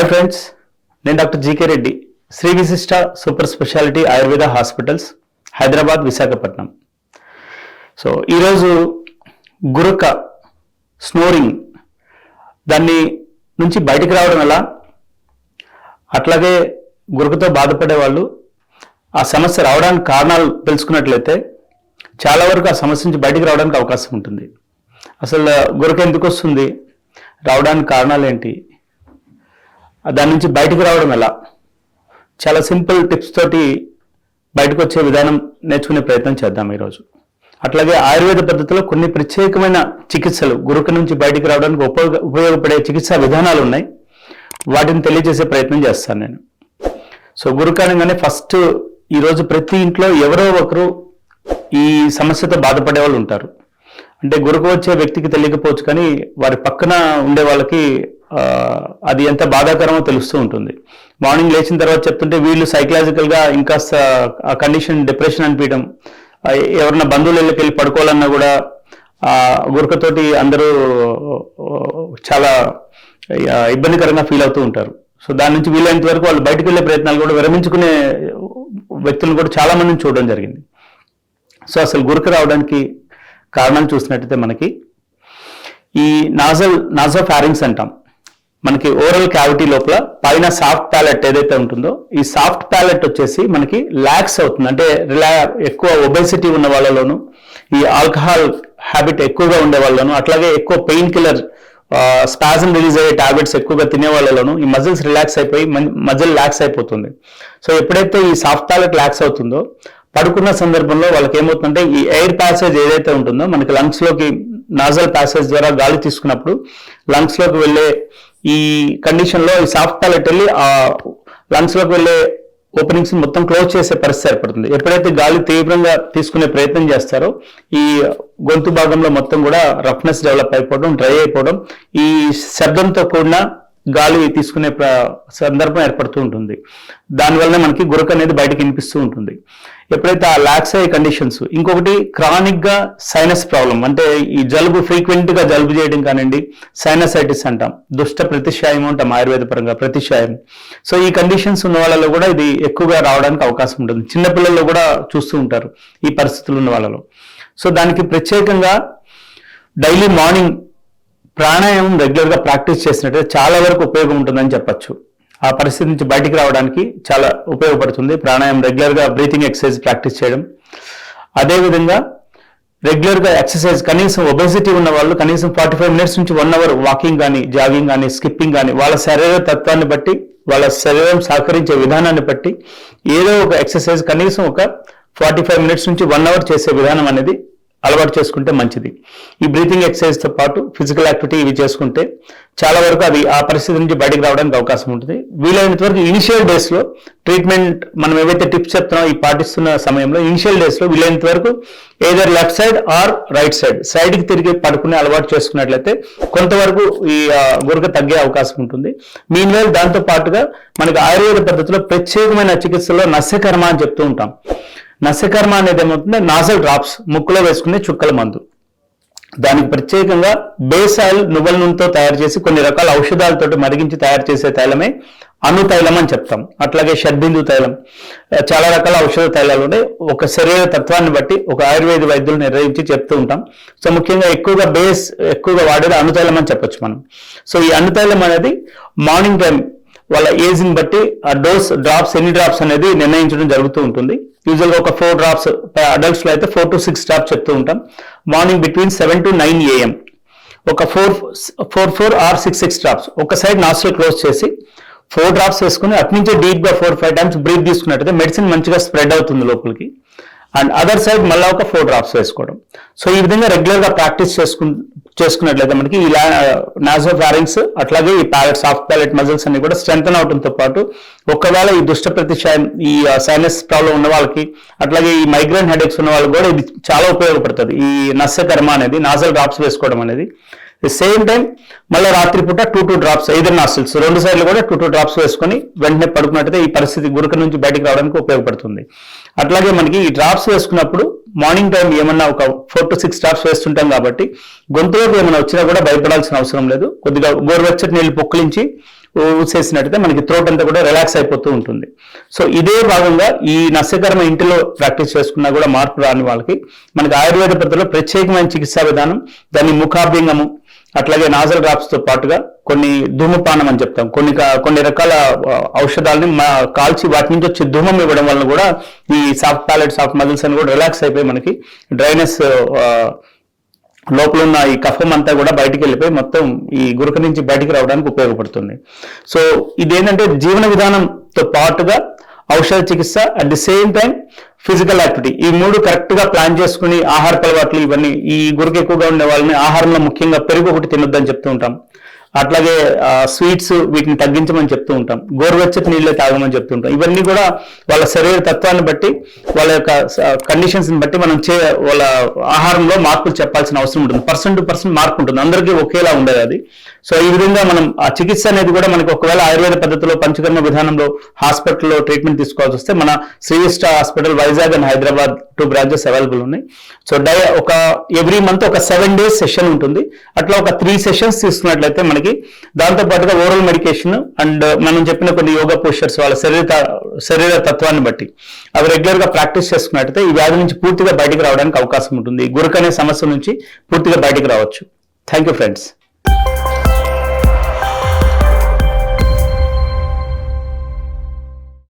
Hi friends, నేను doctor GK Reddy, Shri విశిష్ట super speciality Ayurveda hospitals, Hyderabad, Visakhapatnam. So ఈరోజు గురక స్నోరింగ్ దాన్ని నుంచి బయటికి రావడం ఎలా, అట్లాగే గురకతో బాధపడే వాళ్ళు ఆ సమస్య రావడానికి కారణాలు తెలుసుకున్నట్లయితే చాలా వరకు ఆ సమస్య నుంచి బయటికి రావడానికి అవకాశం ఉంటుంది. అసలు గురక ఎందుకు వస్తుంది, రావడానికి కారణాలు ఏంటి, దాని నుంచి బయటకు రావడం ఎలా, చాలా సింపుల్ టిప్స్ తోటి బయటకు వచ్చే విధానం నేర్చుకునే ప్రయత్నం చేద్దాం ఈరోజు. అట్లాగే ఆయుర్వేద పద్ధతిలో కొన్ని ప్రత్యేకమైన చికిత్సలు గురక నుంచి బయటకు రావడానికి ఉపయోగపడే చికిత్సా విధానాలు ఉన్నాయి. వాటిని తెలియజేసే ప్రయత్నం చేస్తాను నేను. సో గురక అనగానే ఫస్ట్ ఈరోజు ప్రతి ఇంట్లో ఎవరో ఒకరు ఈ సమస్యతో బాధపడే వాళ్ళు ఉంటారు. అంటే గురక వచ్చే వ్యక్తికి తెలియకపోవచ్చు, కానీ వారి పక్కన ఉండే వాళ్ళకి అది ఎంత బాధాకరమో తెలుస్తూ ఉంటుంది. మార్నింగ్ లేచిన తర్వాత చెప్తుంటే వీళ్ళు సైకలాజికల్గా ఇంకా ఆ కండిషన్ డిప్రెషన్ అనిపించడం, ఎవరన్నా బంధువుల ఇళ్ళకి వెళ్ళి పడుకోవాలన్నా కూడా గురకతోటి అందరూ చాలా ఇబ్బందికరంగా ఫీల్ అవుతూ ఉంటారు. సో దాని నుంచి వీలైనంత వరకు వాళ్ళు బయటకు వెళ్ళే ప్రయత్నాలు కూడా విరమించుకునే వ్యక్తులను కూడా చాలా మందిని చూడడం జరిగింది. సో అసలు గురక రావడానికి కారణం చూసినట్టయితే మనకి ఈ నాజోఫారింగ్స్ అంటాం. మనకి ఓరల్ క్యావిటీ లోపల పైన సాఫ్ట్ ప్యాలెట్ ఏదైతే ఉంటుందో, ఈ సాఫ్ట్ ప్యాలెట్ వచ్చేసి మనకి ల్యాక్స్ అవుతుంది. అంటే ఎక్కువ ఒబెసిటీ ఉన్న వాళ్ళలోను, ఈ ఆల్కహాల్ హ్యాబిట్ ఎక్కువగా ఉండే వాళ్ళను, అట్లాగే ఎక్కువ పెయిన్ కిల్లర్ స్పాజమ్ రిలీజ్ అయ్యే టాబ్లెట్స్ ఎక్కువగా తినే వాళ్ళలోను ఈ మజిల్స్ రిలాక్స్ అయిపోయి మజిల్ ల్యాక్స్ అయిపోతుంది. సో ఎప్పుడైతే ఈ సాఫ్ట్ ప్యాలెట్ ల్యాక్స్ అవుతుందో, పడుకున్న సందర్భంలో వాళ్ళకి ఏమవుతుందంటే ఈ ఎయిర్ ప్యాసేజ్ ఏదైతే ఉంటుందో, మనకి లంగ్స్ లోకి నాజల్ ప్యాసేజ్ ద్వారా గాలి తీసుకున్నప్పుడు లంగ్స్ లోకి వెళ్ళే ఈ కండిషన్ లో ఈ సాఫ్ట్ ప్యాలెట్ వెళ్ళి ఆ లంగ్స్ లోకి వెళ్ళే ఓపెనింగ్స్ మొత్తం క్లోజ్ చేసే పరిస్థితి ఏర్పడుతుంది. ఎప్పుడైతే గాలి తీవ్రంగా తీసుకునే ప్రయత్నం చేస్తారో ఈ గొంతు భాగంలో మొత్తం కూడా రఫ్నెస్ డెవలప్ అయిపోవడం, డ్రై అయిపోవడం, ఈ శబ్దంతో కూడిన గాలి తీసుకునే సందర్భం ఏర్పడుతూ ఉంటుంది. దానివల్ల మనకి గురక అనేది బయటకు వినిపిస్తూ ఉంటుంది. ఎప్పుడైతే ఆ లాక్స్ అయ్యే కండిషన్స్, ఇంకొకటి క్రానిక్ గా సైనస్ ప్రాబ్లం, అంటే ఈ జలుబు ఫ్రీక్వెంట్ గా జలుబు చేయడం కానివ్వండి, సైనసైటిస్ అంటాం, దుష్ట ప్రతిశాయం అంటాం ఆయుర్వేద పరంగా, ప్రతిశాయం. సో ఈ కండిషన్స్ ఉన్న వాళ్ళలో కూడా ఇది ఎక్కువగా రావడానికి అవకాశం ఉంటుంది. చిన్నపిల్లల్లో కూడా చూస్తూ ఉంటారు ఈ పరిస్థితులు ఉన్న వాళ్ళలో. సో దానికి ప్రత్యేకంగా డైలీ మార్నింగ్ ప్రాణాయామం రెగ్యులర్గా ప్రాక్టీస్ చేసినట్టే చాలా వరకు ఉపయోగం ఉంటుందని చెప్పచ్చు. ఆ పరిస్థితి నుంచి బయటికి రావడానికి చాలా ఉపయోగపడుతుంది ప్రాణాయామం, రెగ్యులర్గా బ్రీతింగ్ ఎక్సర్సైజ్ ప్రాక్టీస్ చేయడం. అదేవిధంగా రెగ్యులర్గా ఎక్సర్సైజ్, కనీసం ఒబెసిటీ ఉన్న వాళ్ళు కనీసం 45 మినిట్స్ నుంచి 1 అవర్ వాకింగ్ కానీ, జాగింగ్ కానీ, స్కిప్పింగ్ కానీ, వాళ్ళ శరీర తత్వాన్ని బట్టి, వాళ్ళ శరీరం సహకరించే విధానాన్ని బట్టి ఏదో ఒక ఎక్సర్సైజ్ కనీసం ఒక 45 మినిట్స్ నుంచి 1 అవర్ చేసే విధానం అనేది అలవాటు చేసుకుంటే మంచిది. ఈ బ్రీతింగ్ ఎక్సర్సైజ్తో పాటు ఫిజికల్ యాక్టివిటీ ఇవి చేసుకుంటే చాలా వరకు అది ఆ పరిస్థితి నుంచి బయటకు రావడానికి అవకాశం ఉంటుంది. వీలైనంత వరకు ఇనిషియల్ డేస్లో ట్రీట్మెంట్ మనం ఏవైతే టిప్స్ చెప్తున్నామో ఈ పాటిస్తున్న సమయంలో ఇనిషియల్ డేస్లో వీలైనంత వరకు either left side or right సైడ్కి తిరిగి పడుకునే అలవాటు చేసుకున్నట్లయితే కొంతవరకు ఈ గురక తగ్గే అవకాశం ఉంటుంది. మీన్వైల్ దాంతో పాటుగా మనకి ఆయుర్వేద పద్ధతిలో ప్రత్యేకమైన చికిత్సలో నస్యకర్మ అని చెప్తూ ఉంటాం. నస్యకర్మ అనేది ఏమవుతుంది, నాజల్ డ్రాప్స్, ముక్కులో వేసుకునే చుక్కల మందు. దానికి ప్రత్యేకంగా బేస్ ఆయిల్ నువ్వుల నూనెతో తయారు చేసి కొన్ని రకాల ఔషధాలతో మరిగించి తయారు చేసే తైలమే అనుతైలం అని చెప్తాం. అట్లాగే షడ్బిందు తైలం, చాలా రకాల ఔషధ తైలాలు ఉన్నాయి. ఒక శరీర తత్వాన్ని బట్టి ఒక ఆయుర్వేద వైద్యులు నిర్ణయించి చెప్తూ ఉంటాం. సో ముఖ్యంగా ఎక్కువగా వాడేది అనుతైలం అని చెప్పొచ్చు మనం. సో ఈ అనుతైలం అనేది మార్నింగ్ టైం వాళ్ళ ఏజ్ని బట్టి ఆ డ్రాప్స్ ఎన్ని డ్రాప్స్ అనేది నిర్ణయించడం జరుగుతూ ఉంటుంది. యూజువల్గా ఒక 4 డ్రాప్స్, అడల్ట్స్లో అయితే 4 to 6 డ్రాప్స్ చెప్తూ ఉంటాం. మార్నింగ్ బిట్వీన్ 7 to 9 AM ఒక 4 or 6 డ్రాప్స్ ఒక సైడ్ నాస్ట్రిల్ క్లోజ్ చేసి 4 డ్రాప్స్ వేసుకుని అట్నుంచే డీప్గా 4-5 టైమ్స్ బ్రీత్ తీసుకున్నట్టయితే మెడిసిన్ మంచిగా స్ప్రెడ్ అవుతుంది లోపలికి. అండ్ అదర్ సైడ్ మళ్ళీ ఒక 4 డ్రాప్స్ వేసుకోవడం. సో ఈ విధంగా రెగ్యులర్గా ప్రాక్టీస్ చేసుకున్నట్లయితే మనకి ఈ నాజోఫారింగ్స్ అట్లాగే ఈ సాఫ్ట్ ప్యాలెట్ మజిల్స్ అన్ని కూడా స్ట్రెంథన్ అవడంతో పాటు, ఒకవేళ ఈ దుష్ట ప్రతిశాయం, ఈ సైనస్ ప్రాబ్లం ఉన్న వాళ్ళకి, అట్లాగే ఈ మైగ్రేన్ హెడేక్స్ ఉన్న వాళ్ళకి కూడా ఇది చాలా ఉపయోగపడుతుంది. ఈ నస్యకర్మ అనేది, నాజల్ డ్రాప్స్ వేసుకోవడం అనేది. సేమ్ టైం మళ్ళీ రాత్రిపూట 2 డ్రాప్స్ ఐదర్ నాస్టిల్స్ 2 సైడ్లు కూడా 2 డ్రాప్స్ వేసుకొని వెంటనే పడుకున్నట్టయితే ఈ పరిస్థితి గురక నుంచి బయటకు రావడానికి ఉపయోగపడుతుంది. అట్లాగే మనకి ఈ డ్రాప్స్ వేసుకున్నప్పుడు మార్నింగ్ టైం ఏమన్నా ఒక 4 to 6 డ్రాప్స్ వేస్తుంటాం కాబట్టి గొంతులోకి ఏమైనా వచ్చినా కూడా భయపడాల్సిన అవసరం లేదు. కొద్దిగా గోరువెచ్చటి నీళ్ళు పొక్కులించి ఊసేసినట్టయితే మనకి థ్రోట్ అంతా కూడా రిలాక్స్ అయిపోతూ ఉంటుంది. సో ఇదే భాగంగా ఈ నస్యకర్మ ఇంటిలో ప్రాక్టీస్ చేసుకున్నా కూడా మార్పు రాని వాళ్ళకి మనకి ఆయుర్వేద పద్ధతిలో ప్రత్యేకమైన చికిత్సా విధానం, దాన్ని ముఖాభ్యంగము, అట్లాగే నాజల్ డ్రాప్స్ తో పాటుగా కొన్ని ధూమపానం అని చెప్తాం, కొన్ని రకాల ఔషధాలని కాల్చి వాటి నుంచి వచ్చే ధూమం ఇవ్వడం వలన కూడా ఈ సాఫ్ట్ ప్యాలెట్, సాఫ్ట్ మజిల్స్ అని కూడా రిలాక్స్ అయిపోయి మనకి డ్రైనెస్, లోపల ఉన్న ఈ కఫం అంతా కూడా బయటికి వెళ్ళిపోయి మొత్తం ఈ గురక నుంచి బయటికి రావడానికి ఉపయోగపడుతుంది. సో ఇదేంటంటే జీవన విధానంతో పాటుగా ఔషధ చికిత్స, at the same time physical activity, ఈ మూడు కరెక్ట్ గా ప్లాన్ చేసుకుని ఆహార అలవాట్లు ఇవన్నీ, ఈ గురక ఎక్కువగా ఉండే వాళ్ళని ఆహారంలో ముఖ్యంగా పెరుగు ఒకటి తినొద్దని చెప్తూ ఉంటాం. అట్లాగే స్వీట్స్ వీటిని తగ్గించమని చెప్తూ ఉంటాం, గోరువెచ్చటి నీళ్ళే తాగమని చెప్తూ ఉంటాం. ఇవన్నీ కూడా వాళ్ళ శరీర తత్వాన్ని బట్టి, వాళ్ళ యొక్క కండిషన్స్ బట్టి మనం వాళ్ళ ఆహారంలో మార్పులు చెప్పాల్సిన అవసరం ఉంటుంది. పర్సన్ టు పర్సన్ మార్పు ఉంటుంది, అందరికీ ఒకేలా ఉండదు అది. సో ఈ విధంగా మనం ఆ చికిత్స అనేది కూడా మనకి ఒకవేళ ఆయుర్వేద పద్ధతిలో పంచకర్మ విధానంలో హాస్పిటల్లో ట్రీట్మెంట్ తీసుకోవాల్సి వస్తే మన శ్రీ విసిస్ట hospital Vizag and Hyderabad 2 branches available ఉన్నాయి. సో ఒక ఎవ్రీ మంత్ ఒక 7 days సెషన్ ఉంటుంది. అట్లా ఒక 3 sessions తీసుకున్నట్లయితే మనకి దాంతో పాటుగా ఓరల్ మెడికేషన్ అండ్ మనం చెప్పిన కొన్ని యోగా పోస్చర్స్ వాళ్ళ శరీర తత్వాన్ని బట్టి అవి రెగ్యులర్ గా ప్రాక్టీస్ చేసుకున్నట్లయితే ఈ వ్యాధి నుంచి పూర్తిగా బయటికి రావడానికి అవకాశం ఉంటుంది. గురక అనే సమస్య నుంచి పూర్తిగా బయటికి రావచ్చు. Thank you friends.